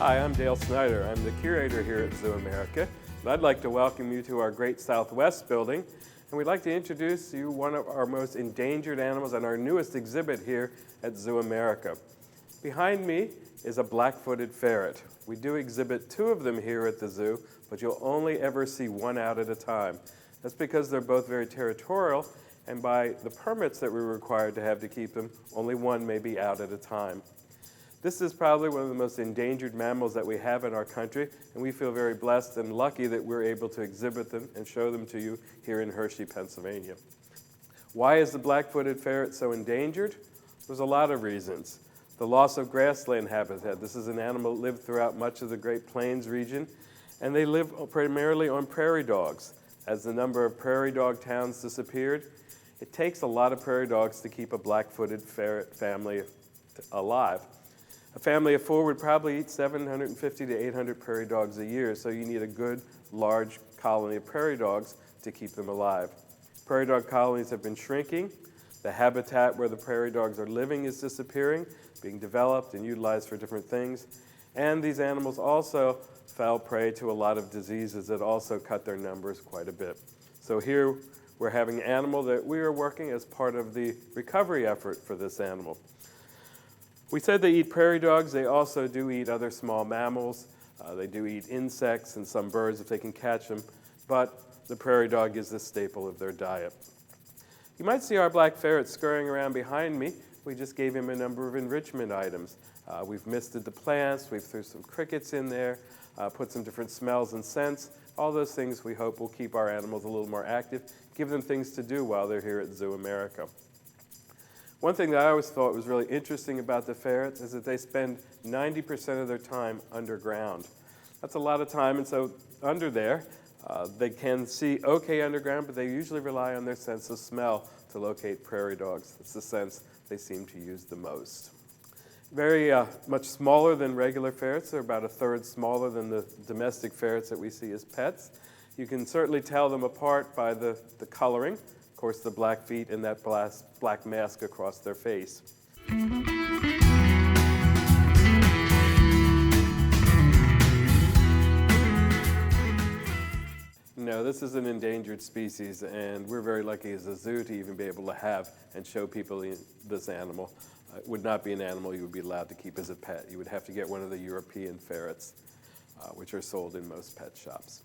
Hi, I'm Dale Snyder. I'm the curator here at ZooAmerica, and I'd like to welcome you to our Great Southwest building. And we'd like to introduce you one of our most endangered animals and our newest exhibit here at ZooAmerica. Behind me is a black-footed ferret. We do exhibit two of them here at the zoo, but you'll only ever see one out at a time. That's because they're both very territorial, and by the permits that we're required to have to keep them, only one may be out at a time. This is probably one of the most endangered mammals that we have in our country, and we feel very blessed and lucky that we're able to exhibit them and show them to you here in Hershey, Pennsylvania. Why is the black-footed ferret so endangered? There's a lot of reasons. The loss of grassland habitat. This is an animal that lived throughout much of the Great Plains region, and they live primarily on prairie dogs. As the number of prairie dog towns disappeared, it takes a lot of prairie dogs to keep a black-footed ferret family alive. A family of four would probably eat 750 to 800 prairie dogs a year, so you need a good, large colony of prairie dogs to keep them alive. Prairie dog colonies have been shrinking. The habitat where the prairie dogs are living is disappearing, being developed and utilized for different things. And these animals also fell prey to a lot of diseases that also cut their numbers quite a bit. So here we're having an animal that we are working as part of the recovery effort for this animal. We said they eat prairie dogs. They also do eat other small mammals. They do eat insects and some birds if they can catch them, but the prairie dog is the staple of their diet. You might see our black ferret scurrying around behind me. We just gave him a number of enrichment items. We've misted the plants, we've threw some crickets in there, put some different smells and scents. All those things we hope will keep our animals a little more active, give them things to do while they're here at ZooAmerica. One thing that I always thought was really interesting about the ferrets is that they spend 90% of their time underground. That's a lot of time, and so under there, they can see okay underground, but they usually rely on their sense of smell to locate prairie dogs. It's the sense they seem to use the most. Very much smaller than regular ferrets. They're about a third smaller than the domestic ferrets that we see as pets. You can certainly tell them apart by the coloring. Of course, the black feet and that black mask across their face. No, this is an endangered species, and we're very lucky as a zoo to even be able to have and show people this animal. It would not be an animal you would be allowed to keep as a pet. You would have to get one of the European ferrets, which are sold in most pet shops.